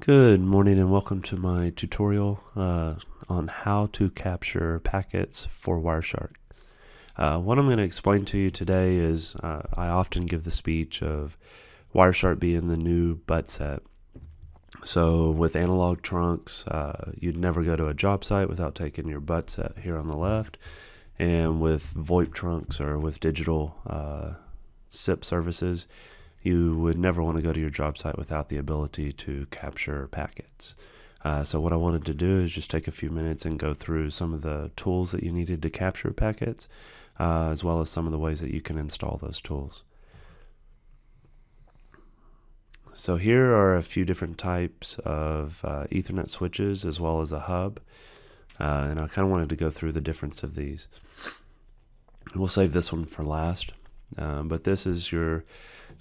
Good morning and welcome to my tutorial on how to capture packets for Wireshark. What I'm going to explain to you today is I often give the speech of Wireshark being the new butt set. So with analog trunks, you'd never go to a job site without taking your butt set here on the left. And with VoIP trunks or with digital SIP services, you would never want to go to your job site without the ability to capture packets. So what I wanted to do is just take a few minutes and go through some of the tools that you needed to capture packets, as well as some of the ways that you can install those tools. So here are a few different types of Ethernet switches as well as a hub, and I kind of wanted to go through the difference of these. We'll save this one for last, but this is your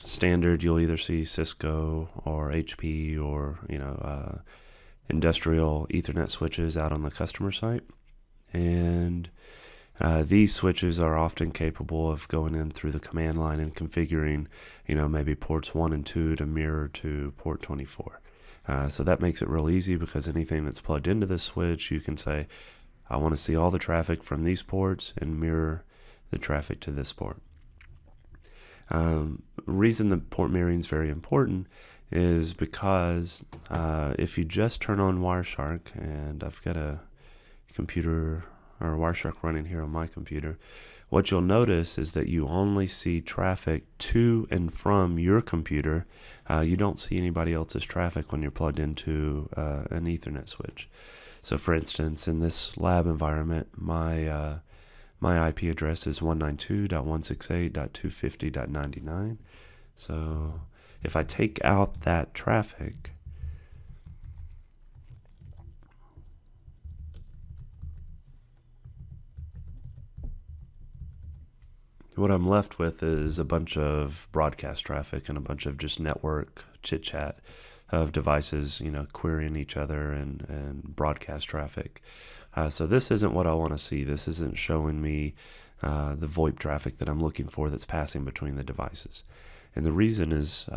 standard. You'll either see Cisco or HP or industrial Ethernet switches out on the customer site, and these switches are often capable of going in through the command line and configuring maybe ports 1 and 2 to mirror to port 24. So that makes it real easy, because anything that's plugged into this switch, you can say, I want to see all the traffic from these ports and mirror the traffic to this port. Reason the port mirroring is very important is because if you just turn on Wireshark, and I've got a computer or Wireshark running here on my computer, what you'll notice is that you only see traffic to and from your computer. You don't see anybody else's traffic when you're plugged into an Ethernet switch. So for instance, in this lab environment, my IP address is 192.168.250.99. So if I take out that traffic, what I'm left with is a bunch of broadcast traffic and a bunch of just network chit-chat of devices, querying each other and broadcast traffic. So this isn't what I want to see. This isn't showing me the VoIP traffic that I'm looking for that's passing between the devices. And the reason is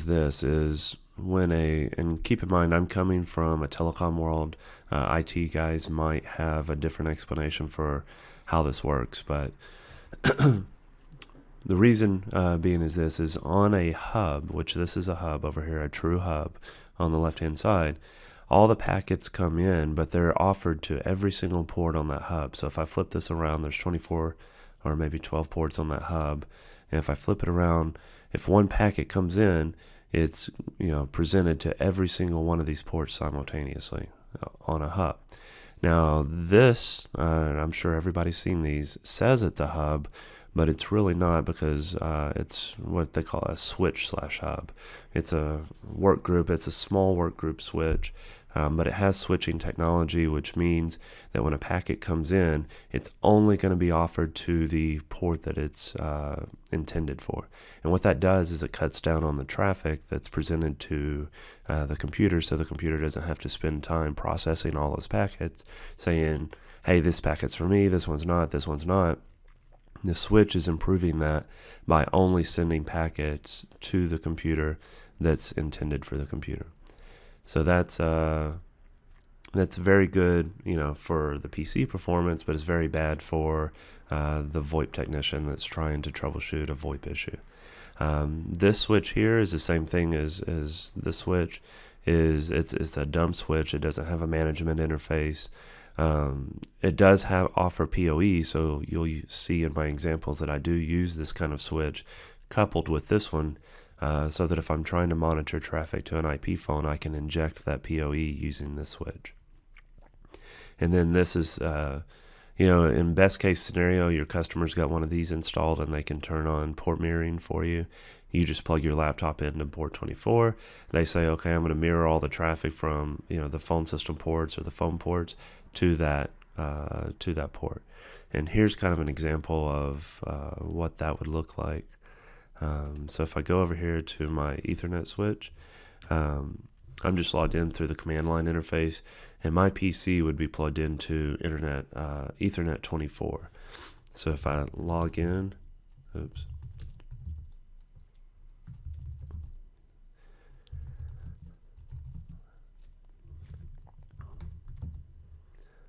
this is and keep in mind, I'm coming from a telecom world. IT guys might have a different explanation for how this works, but the reason being is this is on a hub, which this is a hub over here, a true hub on the left-hand side. All the packets come in, but they're offered to every single port on that hub. So if I flip this around, there's 24 or maybe 12 ports on that hub. And if I flip it around, if one packet comes in, it's presented to every single one of these ports simultaneously on a hub. Now this, I'm sure everybody's seen these, says it's a hub, but it's really not, because it's what they call a switch/hub. It's a work group. It's a small work group switch, but it has switching technology, which means that when a packet comes in, it's only going to be offered to the port that it's intended for. And what that does is it cuts down on the traffic that's presented to the computer, so the computer doesn't have to spend time processing all those packets, saying, hey, this packet's for me, this one's not, this one's not. The switch is improving that by only sending packets to the computer that's intended for the computer. So that's very good, for the PC performance, but it's very bad for the VoIP technician that's trying to troubleshoot a VoIP issue. This switch here is the same thing as the switch. It's a dumb switch. It doesn't have a management interface. It does offer PoE, so you'll see in my examples that I do use this kind of switch coupled with this one, so that if I'm trying to monitor traffic to an IP phone, I can inject that PoE using this switch. And then this is, in best case scenario, your customer's got one of these installed and they can turn on port mirroring for you. You just plug your laptop into port 24. They say, okay, I'm going to mirror all the traffic from the phone system ports or the phone ports to that port. And here's kind of an example of what that would look like. So if I go over here to my Ethernet switch, I'm just logged in through the command line interface, and my PC would be plugged into Ethernet 24. So if I log in, oops.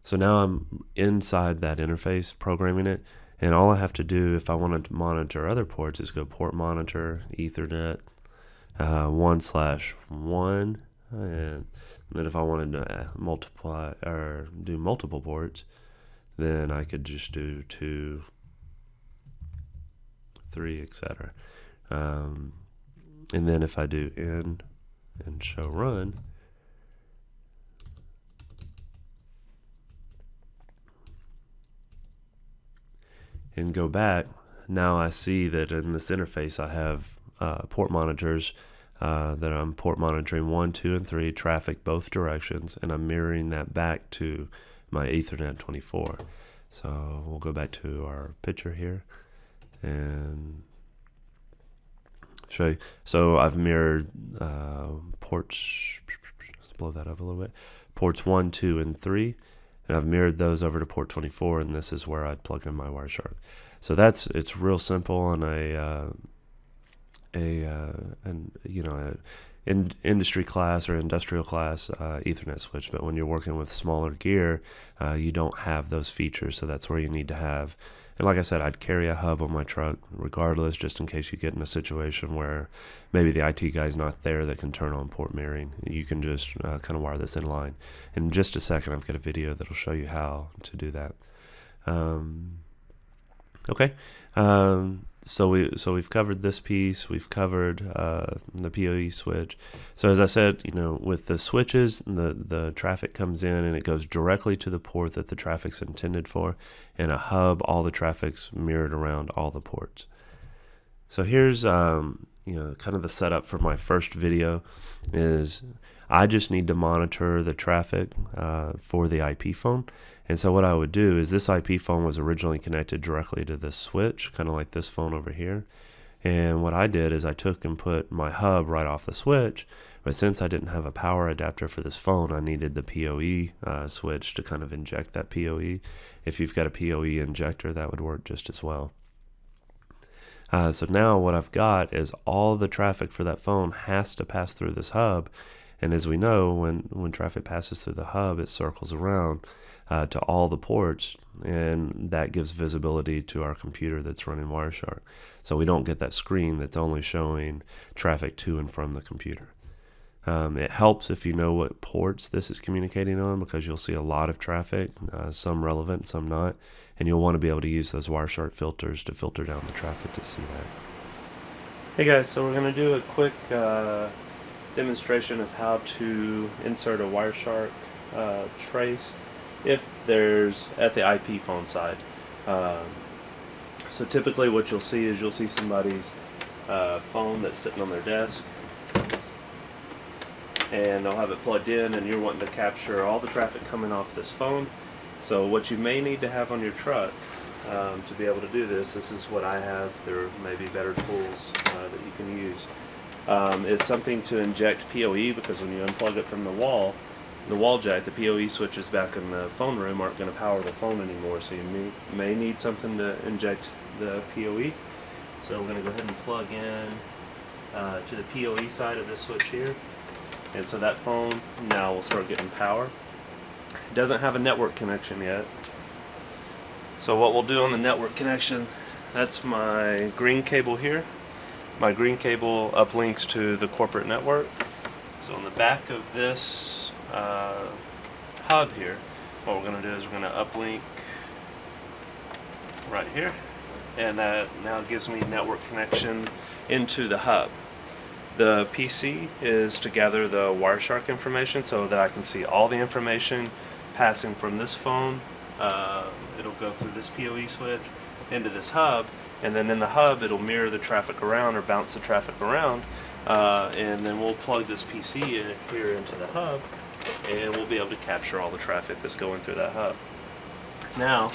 So now I'm inside that interface programming it, and all I have to do if I want to monitor other ports is go port monitor, Ethernet, 1/1, and then if I wanted to multiply or do multiple ports, then I could just do 2, 3, etc. And then if I do end and show run, and go back, now I see that in this interface I have port monitors that I'm port monitoring 1, 2, and 3, traffic both directions, and I'm mirroring that back to my Ethernet 24. So we'll go back to our picture here and show you. So I've mirrored ports, let's blow that up a little bit, ports 1, 2, and 3, and I've mirrored those over to port 24, and this is where I'd plug in my Wireshark. So it's real simple on industry class or industrial class Ethernet switch. But when you're working with smaller gear, you don't have those features, so that's where you need to have. And like I said, I'd carry a hub on my truck regardless, just in case you get in a situation where maybe the IT guy's not there that can turn on port mirroring. You can just kind of wire this in line. In just a second, I've got a video that'll show you how to do that. Okay. So we've covered this piece. We've covered the PoE switch. So as I said, with the switches, the traffic comes in and it goes directly to the port that the traffic's intended for. In a hub, all the traffic's mirrored around all the ports. So here's kind of the setup for my first video. Is I just need to monitor the traffic for the IP phone. And so what I would do is this IP phone was originally connected directly to this switch, kind of like this phone over here. And what I did is I took and put my hub right off the switch, but since I didn't have a power adapter for this phone, I needed the PoE switch to kind of inject that PoE. If you've got a PoE injector, that would work just as well. So now what I've got is all the traffic for that phone has to pass through this hub. And as we know, when traffic passes through the hub, it circles around to all the ports, and that gives visibility to our computer that's running Wireshark. So we don't get that screen that's only showing traffic to and from the computer. It helps if you know what ports this is communicating on, because you'll see a lot of traffic, some relevant, some not, and you'll want to be able to use those Wireshark filters to filter down the traffic to see that. Hey guys, so we're going to do a quick demonstration of how to insert a Wireshark trace if there's at the IP phone side. So typically what you'll see somebody's phone that's sitting on their desk, and they'll have it plugged in, and you're wanting to capture all the traffic coming off this phone. So what you may need to have on your truck to be able to do this is what I have. There may be better tools that you can use. It's something to inject PoE, because when you unplug it from the wall jack, the PoE switches back in the phone room aren't going to power the phone anymore, so you may need something to inject the PoE. So we're going to go ahead and plug in to the PoE side of this switch here, and so that phone now will start getting power. It doesn't have a network connection yet, so what we'll do on the network connection, that's my green cable here. My green cable uplinks to the corporate network. So on the back of this hub here, what we're going to do is we're going to uplink right here, and that now gives me network connection into the hub. The PC is to gather the Wireshark information so that I can see all the information passing from this phone. It'll go through this PoE switch into this hub, and then in the hub it'll mirror the traffic around, or bounce the traffic around, and then we'll plug this PC in here into the hub, and we'll be able to capture all the traffic that's going through that hub. Now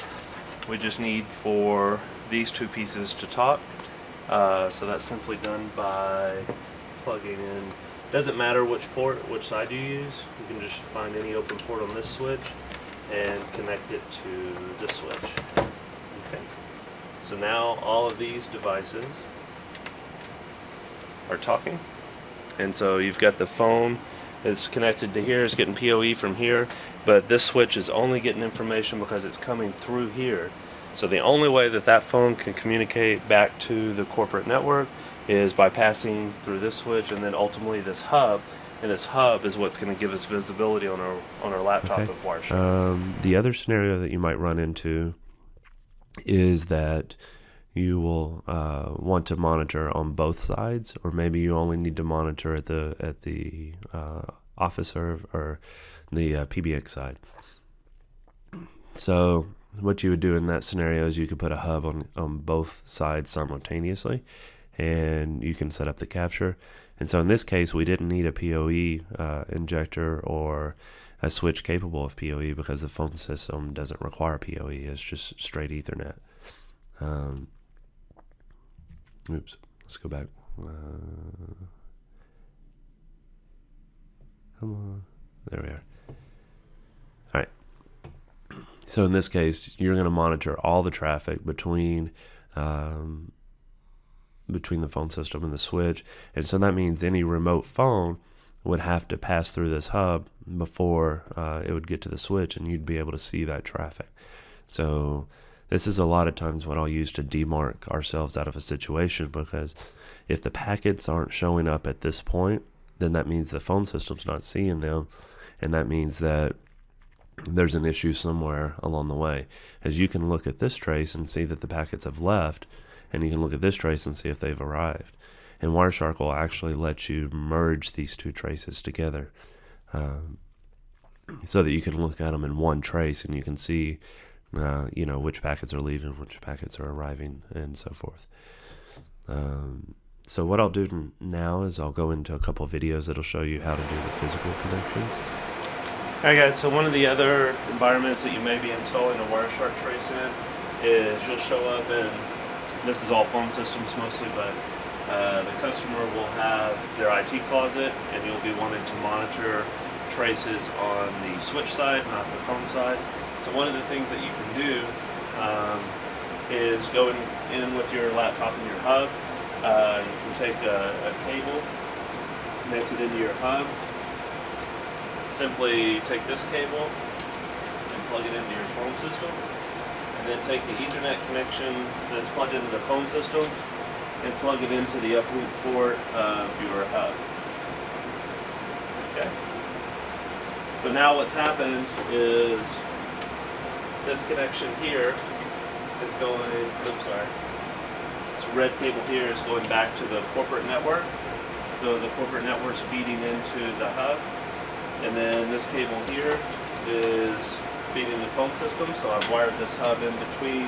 we just need for these two pieces to talk, so that's simply done by plugging in. Doesn't matter which side you use, you can just find any open port on this switch and connect it to this switch. Okay. So now all of these devices are talking, and so you've got the phone It's connected to here, it's getting PoE from here, but this switch is only getting information because it's coming through here. So the only way that that phone can communicate back to the corporate network is by passing through this switch and then ultimately this hub. And this hub is what's going to give us visibility on our laptop of Wireshark. The other scenario that you might run into is that you will want to monitor on both sides, or maybe you only need to monitor at the office or the PBX side. So what you would do in that scenario is you could put a hub on both sides simultaneously, and you can set up the capture. And so in this case, we didn't need a PoE injector or a switch capable of PoE because the phone system doesn't require PoE. It's just straight Ethernet. Oops, let's go back. Come on. There we are. All right. So in this case, you're going to monitor all the traffic between the phone system and the switch. And so that means any remote phone would have to pass through this hub before it would get to the switch, and you'd be able to see that traffic. So this is a lot of times what I'll use to demark ourselves out of a situation, because if the packets aren't showing up at this point, then that means the phone system's not seeing them, and that means that there's an issue somewhere along the way. As you can look at this trace and see that the packets have left, and you can look at this trace and see if they've arrived. And Wireshark will actually let you merge these two traces together so that you can look at them in one trace and you can see which packets are leaving, which packets are arriving, and so forth. So what I'll do now is I'll go into a couple of videos that'll show you how to do the physical connections. Alright guys, so one of the other environments that you may be installing a Wireshark trace in is you'll show up in, this is all phone systems mostly, but the customer will have their IT closet, and you'll be wanting to monitor traces on the switch side, not the phone side. So one of the things that you can do is go in with your laptop and your hub. You can take a cable, connect it into your hub. Simply take this cable and plug it into your phone system, and then take the Ethernet connection that's plugged into the phone system and plug it into the uplink port of your hub. Okay. So now what's happened is this connection here is going, this red cable here is going back to the corporate network. So the corporate network's feeding into the hub. And then this cable here is feeding the phone system. So I've wired this hub in between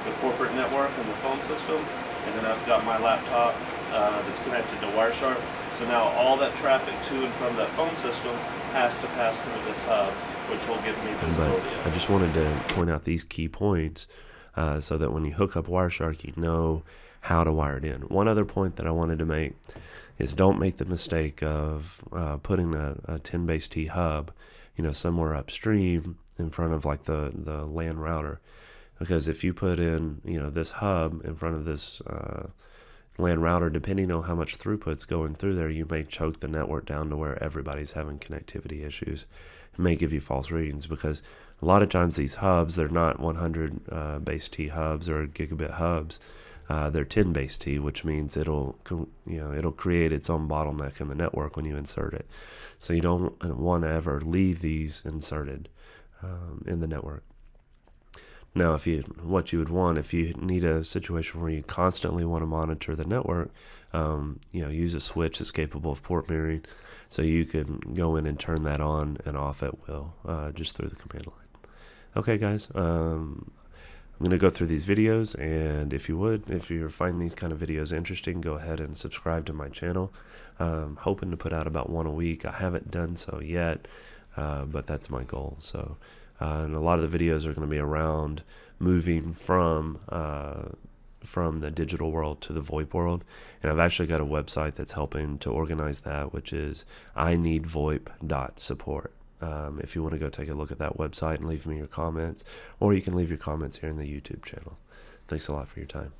the corporate network and the phone system. And then I've got my laptop that's connected to Wireshark. So now all that traffic to and from that phone system has to pass through this hub, which will give me visibility. I just wanted to point out these key points so that when you hook up Wireshark, you know how to wire it in. One other point that I wanted to make is don't make the mistake of putting a 10 base T hub, somewhere upstream in front of like the LAN router. Because if you put in, this hub in front of this LAN router, depending on how much throughput's going through there, you may choke the network down to where everybody's having connectivity issues. It may give you false readings, because a lot of times these hubs, they're not 100 base T hubs or gigabit hubs. They're 10 base T, which means it'll create its own bottleneck in the network when you insert it. So you don't want to ever leave these inserted in the network. Now, what you would want if you need a situation where you constantly want to monitor the network, use a switch that's capable of port mirroring, so you can go in and turn that on and off at will, just through the command line. Okay, guys, I'm going to go through these videos, and if you're finding these kind of videos interesting, go ahead and subscribe to my channel. Hoping to put out about one a week. I haven't done so yet, but that's my goal. So. And a lot of the videos are going to be around moving from the digital world to the VoIP world. And I've actually got a website that's helping to organize that, which is ineedvoip.support. If you want to go take a look at that website and leave me your comments, or you can leave your comments here in the YouTube channel. Thanks a lot for your time.